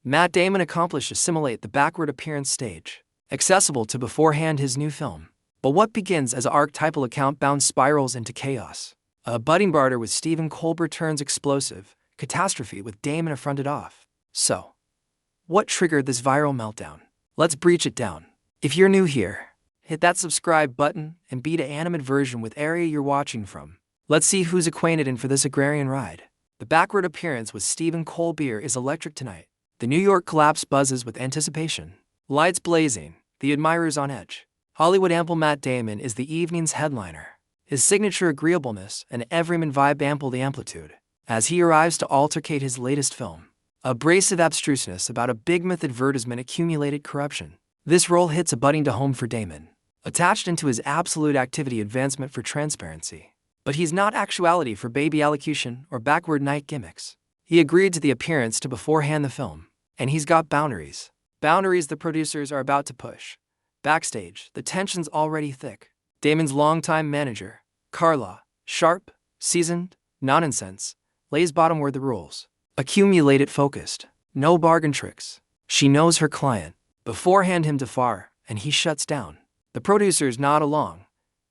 Matt Damon accomplished assimilate the backward appearance stage, accessible to beforehand his new film. But what begins as an archetypal account-bound spirals into chaos. A budding barter with Stephen Colbert turns explosive, catastrophe with Damon affronted off. So, what triggered this viral meltdown? Let's breach it down. If you're new here, hit that subscribe button and be the animate version with area you're watching from. Let's see who's acquainted in for this agrarian ride. The backward appearance with Stephen Colbert is electric tonight. The New York collapse buzzes with anticipation. Lights blazing, the admirers on edge. Hollywood ample Matt Damon is the evening's headliner. His signature agreeableness and everyman vibe ample the amplitude. As he arrives to altercate his latest film. Abrasive abstruseness about a big myth advertisement accumulated corruption. This role hits a budding to home for Damon. Attached into his absolute activity advancement for transparency. But he's not actuality for baby allocution or backward night gimmicks. He agreed to the appearance to beforehand the film. And he's got boundaries. Boundaries the producers are about to push. Backstage, the tension's already thick. Damon's longtime manager, Carla, sharp, seasoned, nonsense, lays bottom where the rules. Accumulated focused, no bargain tricks. She knows her client. Beforehand him to far, and he shuts down. The producers nod along,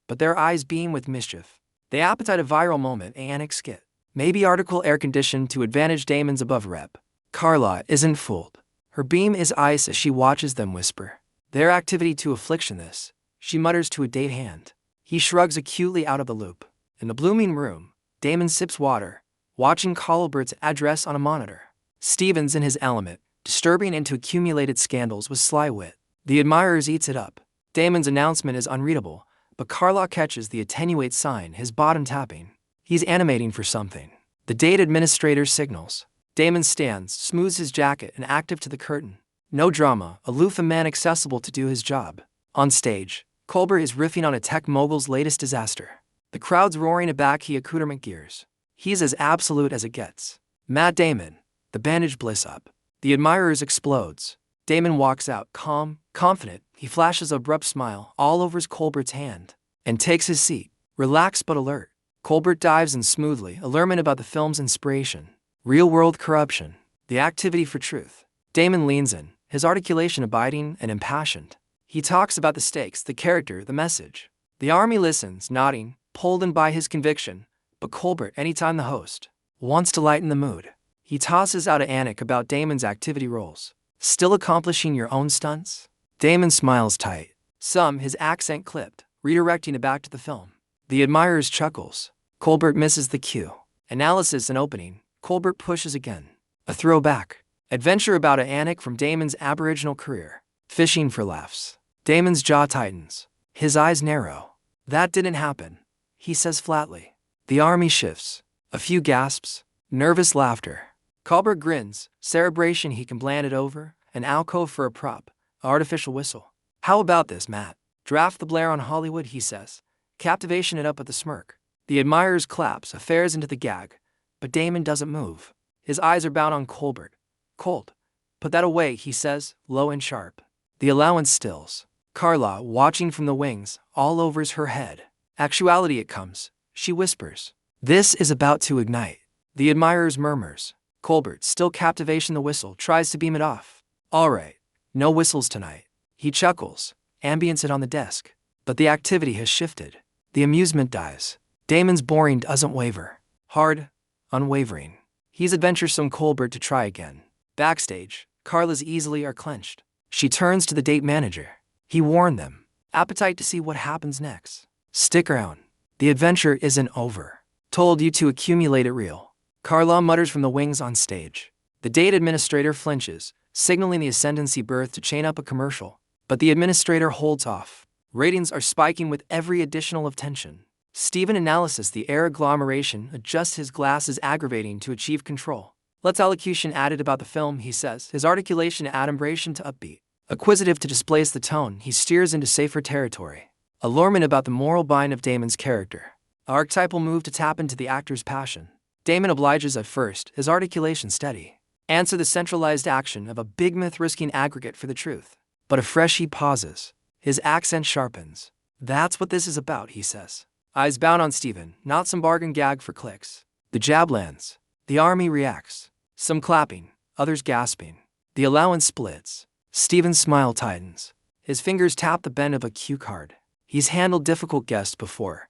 but their eyes beam with mischief. They appetite a viral moment, Anik skit. Maybe article air-conditioned to advantage Damon's above rep. Carla isn't fooled. Her beam is ice as she watches them whisper. Their activity to affliction this, she mutters to a date hand. He shrugs acutely out of the loop. In the blooming room, Damon sips water, watching Colbert's address on a monitor. Stephen's in his element, disturbing into accumulated scandals with sly wit. The admirers eats it up. Damon's announcement is unreadable, but Carla catches the attenuate sign, his bottom tapping. He's animating for something. The date administrator signals. Damon stands, smooths his jacket and active to the curtain. No drama, aloof a man accessible to do his job. On stage, Colbert is riffing on a tech mogul's latest disaster. The crowd's roaring aback he accoutrement gears. He's as absolute as it gets. Matt Damon, the bandage bliss up. The admirers explodes. Damon walks out, calm, confident. He flashes an abrupt smile all over Colbert's hand and takes his seat, relaxed but alert. Colbert dives in smoothly, allurement about the film's inspiration. Real-world corruption, the activity for truth. Damon leans in, his articulation abiding and impassioned. He talks about the stakes, the character, the message. The army listens, nodding, pulled in by his conviction. But Colbert, anytime the host, wants to lighten the mood. He tosses out an Anik about Damon's activity roles. Still accomplishing your own stunts? Damon smiles tight. Some, his accent clipped, redirecting it back to the film. The admirers chuckles. Colbert misses the cue. Analysis and opening. Colbert pushes again. A throwback. Adventure about an Anik from Damon's Aboriginal career. Fishing for laughs. Damon's jaw tightens. His eyes narrow. That didn't happen, he says flatly. The army shifts. A few gasps. Nervous laughter. Colbert grins. Cerebration he can bland it over. An alcove for a prop. Artificial whistle. How about this, Matt? Draft the Blair on Hollywood, he says. Captivation it up with a smirk. The admirers claps, affairs into the gag. But Damon doesn't move. His eyes are bound on Colbert. Cold. Put that away, he says, low and sharp. The allowance stills. Carla, watching from the wings, all overs her head. Actuality it comes, she whispers. This is about to ignite. The admirers murmurs. Colbert, still captivation the whistle, tries to beam it off. All right, no whistles tonight. He chuckles, ambience it on the desk. But the activity has shifted. The amusement dies. Damon's boring doesn't waver. Hard, unwavering. He's adventuresome Colbert to try again. Backstage, Carla's easily are clenched. She turns to the date manager. He warned them. Appetite to see what happens next. Stick around. The adventure isn't over. Told you to accumulate it real. Carla mutters from the wings on stage. The date administrator flinches, signaling the ascendancy berth to chain up a commercial. But the administrator holds off. Ratings are spiking with every additional of tension. Stephen analysis the air agglomeration adjusts his glasses aggravating to achieve control. Let's allocution added about the film, he says, his articulation adumbration to upbeat. Acquisitive to displace the tone, he steers into safer territory. Allurement about the moral bind of Damon's character. Archetypal move to tap into the actor's passion. Damon obliges at first, his articulation steady. Answer the centralized action of a big myth risking aggregate for the truth. But afresh he pauses. His accent sharpens. That's what this is about, he says. Eyes bound on Stephen, not some bargain gag for clicks. The jab lands. The army reacts. Some clapping, others gasping. The allowance splits. Stephen's smile tightens. His fingers tap the bend of a cue card. He's handled difficult guests before,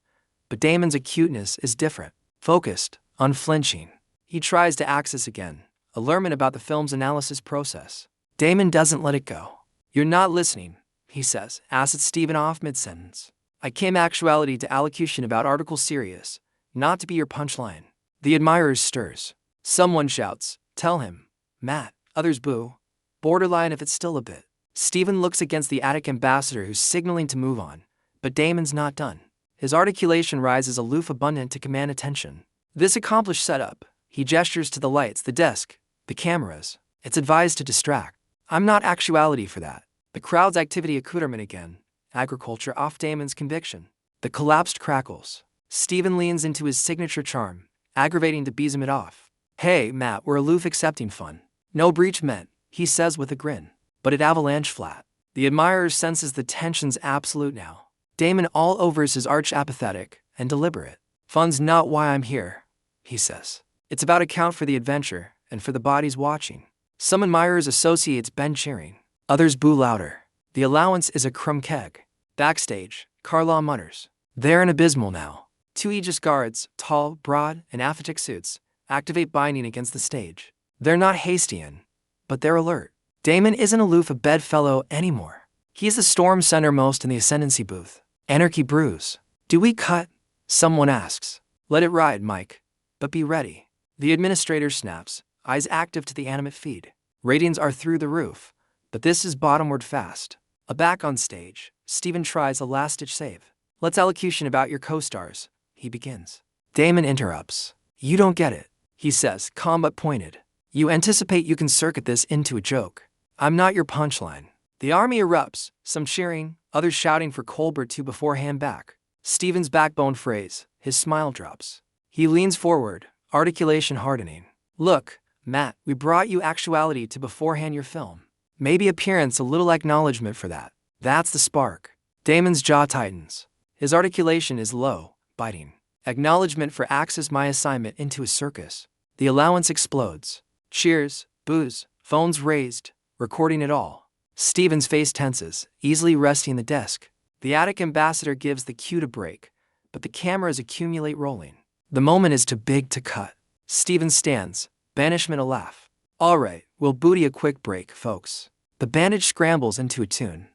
but Damon's acuteness is different. Focused, unflinching. He tries to access again, allurement about the film's analysis process. Damon doesn't let it go. "You're not listening," he says, asks Stephen off mid-sentence. "I came actuality to allocution about article serious, not to be your punchline." The admirers stirs. Someone shouts, "Tell him, Matt." Others boo. Borderline if it's still a bit. Stephen looks against the attic ambassador who's signaling to move on, but Damon's not done. His articulation rises aloof abundant to command attention. This accomplished setup, he gestures to the lights, the desk, the cameras. It's advised to distract. "I'm not actuality for that." The crowd's activity accoutrement again. Agriculture off Damon's conviction. The collapsed crackles. Stephen leans into his signature charm, aggravating to besom it off. "Hey, Matt, we're aloof accepting fun. No breach meant," he says with a grin. But it avalanche flat. The admirer senses the tension's absolute now. Damon all overs his arch apathetic and deliberate. "Fun's not why I'm here," he says. "It's about account for the adventure and for the bodies watching." Some admirers associates Ben cheering. Others boo louder. The allowance is a crumb keg. Backstage, Carlaw mutters. They're in abysmal now. Two Aegis guards, tall, broad, and aphatic suits, activate binding against the stage. They're not Hastian, but they're alert. Damon isn't aloof a bedfellow anymore. He's the storm centermost in the ascendancy booth. Anarchy brews. "Do we cut?" someone asks. "Let it ride, Mike. But be ready." The administrator snaps, eyes active to the animate feed. Ratings are through the roof, but this is bottomward fast. Back on stage, Stephen tries a last-ditch save. "Let's elocution about your co-stars," he begins. Damon interrupts. "You don't get it," he says, calm but pointed. "You anticipate you can circuit this into a joke. I'm not your punchline." The army erupts, some cheering, others shouting for Colbert to beforehand back. Stephen's backbone phrase, his smile drops. He leans forward, articulation hardening. "Look, Matt, we brought you actuality to beforehand your film. Maybe appearance a little acknowledgement for that. That's the spark." Damon's jaw tightens. His articulation is low, biting. Acknowledgement for access my assignment into a circus. The allowance explodes. Cheers, boos, phones raised, recording it all. Stephen's face tenses, easily resting the desk. The attic ambassador gives the cue to break, but the cameras accumulate rolling. The moment is too big to cut. Stephen stands, banishment a laugh. "All right, we'll booty a quick break, folks." The bandage scrambles into a tune,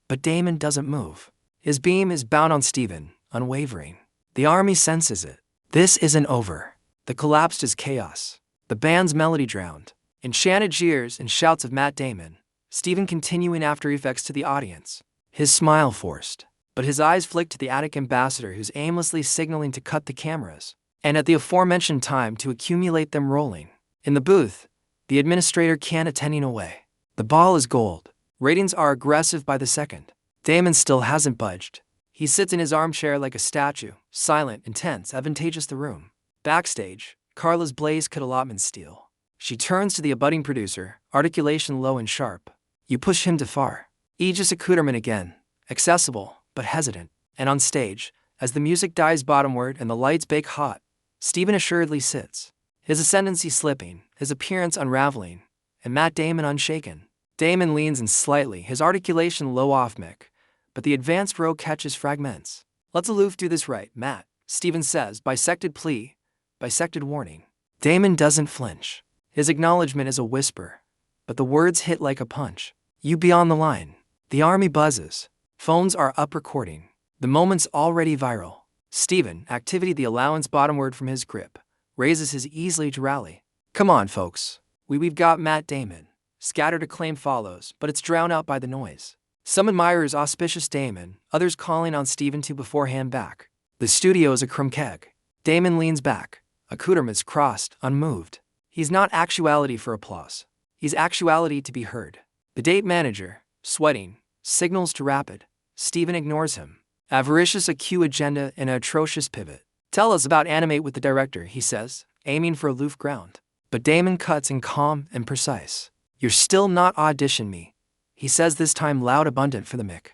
but Damon doesn't move. His beam is bound on Stephen, unwavering. The army senses it. This isn't over. The collapse is chaos. The band's melody drowned. Enchanted jeers and shouts of Matt Damon. Stephen continuing after effects to the audience. His smile forced, but his eyes flick to the attic ambassador who's aimlessly signaling to cut the cameras, and at the aforementioned time to accumulate them rolling. In the booth, the administrator can't attending away. The ball is gold. Ratings are aggressive by the second. Damon still hasn't budged. He sits in his armchair like a statue, silent, intense, advantageous the room. Backstage, Carla's blaze cut allotment steel. She turns to the abutting producer, articulation low and sharp. "You push him too far." Aegis accoutrement again, accessible, but hesitant. And on stage, as the music dies bottomward and the lights bake hot, Stephen assuredly sits. His ascendancy slipping, his appearance unraveling, and Matt Damon unshaken. Damon leans in slightly, his articulation low off mic, but the advanced row catches fragments. "Let's aloof do this right, Matt," Stephen says, bisected plea, bisected warning. Damon doesn't flinch. His acknowledgement is a whisper, but the words hit like a punch. "You beyond the line." The army buzzes. Phones are up recording. The moment's already viral. Stephen, activity the allowance bottomward from his grip, raises his easily to rally. "Come on, folks. We've got Matt Damon." Scattered acclaim follows, but it's drowned out by the noise. Some admirers auspicious Damon, others calling on Stephen to beforehand back. The studio is a crumb keg. Damon leans back, accoutrements crossed, unmoved. He's not actuality for applause. He's actuality to be heard. The date manager, sweating, signals to rapid. Stephen ignores him. Avaricious a cue agenda and an atrocious pivot. "Tell us about animate with the director," he says, aiming for aloof ground. But Damon cuts in calm and precise. "You're still not audition me," he says, this time loud abundant for the mic.